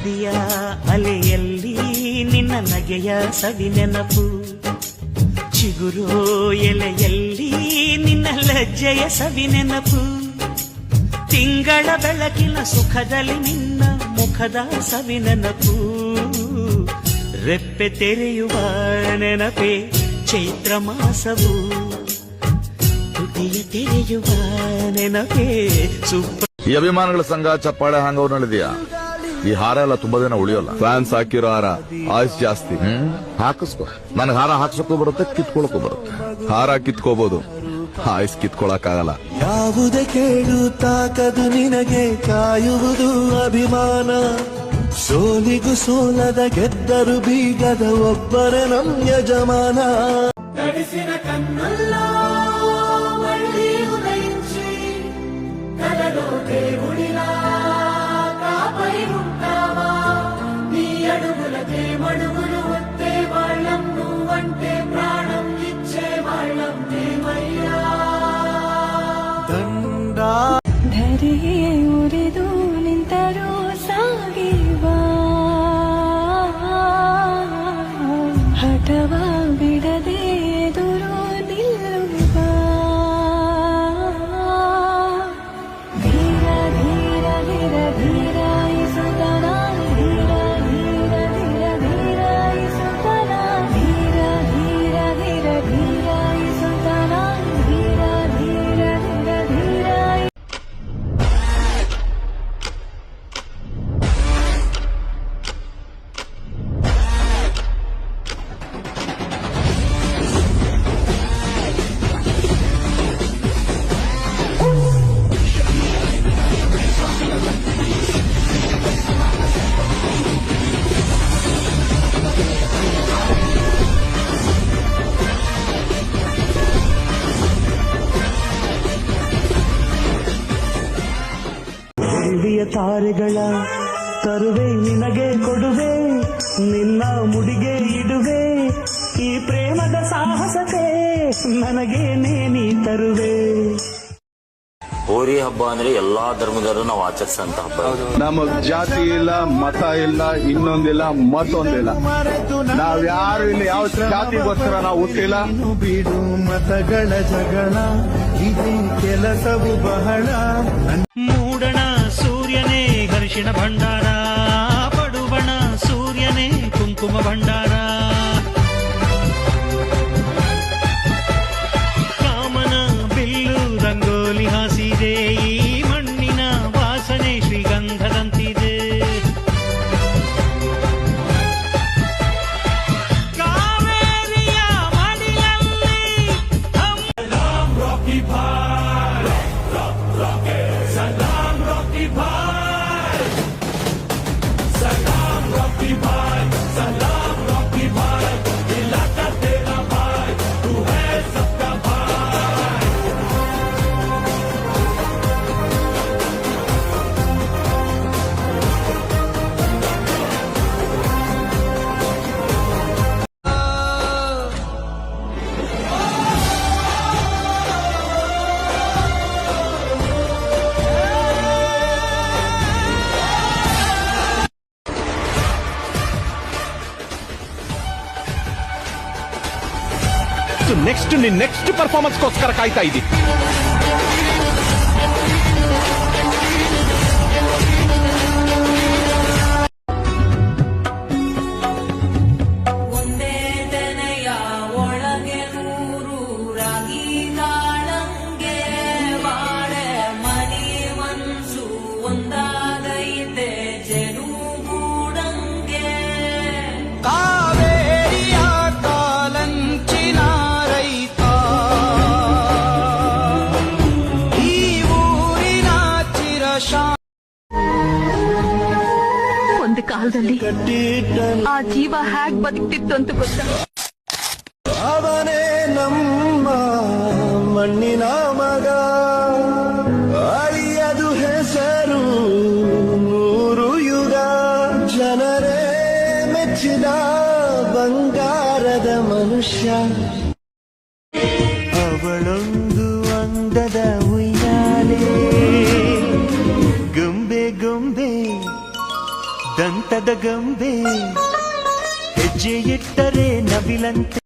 ನದಿಯ ಅಲೆಯಲ್ಲಿ ನಿನ್ನ ನಗೆಯ ಸವಿ ನೆನಪು, ಚಿಗುರು ಎಲೆಯಲ್ಲಿ ನಿನ್ನ ಲಜ್ಜೆಯ ಸವಿ ನೆನಪು, ತಿಂಗಳ ಬೆಳಕಿನ ಸುಖದಲ್ಲಿ ನಿನ್ನ ಮುಖದ ಸವಿ ನೆನಪು, ರೆಪ್ಪೆ ತೆರೆಯುವ ನೆನಪೇ ಚೈತ್ರ ಮಾಸವು, ತುಟಿಯ ತೆರೆಯುವ ನೆನಪೇ ಈ ಅಭಿಮಾನಿಗಳ ಸಂಘ ಚಪ್ಪಾಳೆ ಹ್ಯಾಂಗ್ ಓವರ್ ನಡೆದಿಯಾ? ಈ ಹಾರ ಎಲ್ಲ ತುಂಬಾ ದಿನ ಉಳಿಯೋಲ್ಲ. ಫ್ಯಾನ್ಸ್ ಹಾಕಿರೋ ಹಾರ ಆಯ್ಸ್ ಜಾಸ್ತಿ. ಹಾಕಿಸ್ಕೊ. ನನಗೆ ಹಾರ ಹಾಕ್ಸಕ್ಕೂ ಬರುತ್ತೆ, ಕಿತ್ಕೊಳಕ್ಕೂ ಬರುತ್ತೆ. ಹಾರ ಕಿತ್ಕೋಬಹುದು, ಆಯ್ಸ್ ಕಿತ್ಕೊಳಕ್ ಆಗಲ್ಲ. ಯಾವುದೇ ಕೇಳು ತಾಕದು ನಿನಗೆ ಕಾಯುವುದು ಅಭಿಮಾನ, ಸೋಲಿಗೂ ಸೋಲದ ಗೆದ್ದರು ಬೀಗದ ಒಬ್ಬರ ನಮ್ ಯಜಮಾನ. తడిసిన కన్నుల్లో మళ్ళీ ఉదయించి కలలో దేవుడిలా కాపై ఉంటావా, నీ అడుగులకే మడుగులు వస్తే వాళ్ళం, నువ్వంటే ప్రాణం ఇచ్చే వాళ్ళం మేమయ్యా. ಧರೆಯೇ ಉರಿದು ನಿಂತರೂ ಸಾಗಿವಾ, ಹಠವ ಬಿಡದೆ ಎದುರು ನಿಲ್ಲುವ, ಧೀರ ಧೀರ ಧೀರ ಧೀರಾಯಿಸುತ್ತನ, ಧೀರ ಧೀರ ಧೀರ ಧೀರಾಯಿಸುತ್ತನ, ಧೀರ ಧೀರ ಧೀರ ಧೀರಾಯಿಸುತ್ತನ, ಧೀರ ಧೀರ ಧೀರ ಧೀರಾಯಿ. ಬೆಳ್ಳಿಯ ತಾರೆಗಳ ತರುವೆ ನಿನಗೆ ಕೊಡುವೆ, ನಿನ್ನ ಮುಡಿಗೆ ಇಡುವೆ, ಈ ಪ್ರೇಮದ ಸಾಹಸತೆ ನನಗೇನೇ ನೀ ತರುವೆ. ಹೋರಿ ಹಬ್ಬ ಅಂದ್ರೆ ಎಲ್ಲಾ ಧರ್ಮದವರು ನಾವು ಆಚರಿಸಂತ ಹಬ್ಬ. ನಮಗ್ ಜಾತಿ ಇಲ್ಲ, ಮತ ಇಲ್ಲ, ಇನ್ನೊಂದಿಲ್ಲ, ಮತ್ತೊಂದಿಲ್ಲ. ನಾವ್ ಯಾರು ಇಲ್ಲಿ ಯಾವ ಜಾತಿಗೋಸ್ಕರ ನಾವು ಹುಟ್ಟಿಲ್ಲ. ಬಿಡು ಮತಗಳ ಜಗಳ, ಇದೇ ಕೆಲಸವು ಬಹಳ. ಮೂಡಣ ಸೂರ್ಯನೇ ಹರ್ಷಿಣ ಭಂಡಾರ, ಪಡುವಣ ಸೂರ್ಯನೇ ಕುಂಕುಮ ಭಂಡಾರ, ಕಾಮನ ಬಿಲ್ಲು ರಂಗೋಲಿ ಹಾಸಿದೆ, ಈ ಮಣ್ಣಿನ ವಾಸನೆ ಶ್ರೀಗಂಧದಂತಿದೆ. ಕಾವೇರಿಯ ಮಡಿಲಲ್ಲಿ ನೆಕ್ಸ್ಟ್ ಪರ್ಫಾರ್ಮೆನ್ಸ್ಗೋಸ್ಕರ ಕಾಯ್ತಾ ಇದ್ದೀನಿ. ಒಂದೇ ತೆನೆಯ ಒಳಗೆ ನೂರು ರಾಗಿ ಕಾಳಂಗೆ, ಬಾಳೆ ಮನಿ ಮನ್ಸು ಒಂದಾಗೈತೆ ಜನುಗೂಡಂಗೆ. ಕಾವೇರಿಯ ಕಾಲಂಚಿನ ರೈತ, ಈ ಊರಿನ ಚಿರಶಾ. ಒಂದು ಕಾಲದಲ್ಲಿ ಕಟ್ಟಿಟ್ಟ ಆ ಜೀವ ಹ್ಯಾಗ್ ಬದುಕ್ತಿತ್ತು ಅಂತ ಗೊತ್ತಾ? ಅವನೇ ನಮ್ಮ ಮಣ್ಣಿನ ಮಗ, ಅಳಿಯದು ಹೆಸರು ನೂರು ಯುಗ, ಜನರೇ ಮೆಚ್ಚಿದ ಬಂಗಾರದ ಮನುಷ್ಯ. ಅವಳೊಂದು ಅಂದದ ಉಯ್ಯಾಲೆ, ಗೊಂಬೆ ಗೊಂಬೆ ದಂತದ ಗೊಂಬೆ ಹೆಜ್ಜೆ ಇಟ್ಟರೆ ನವಿಲಂತೆ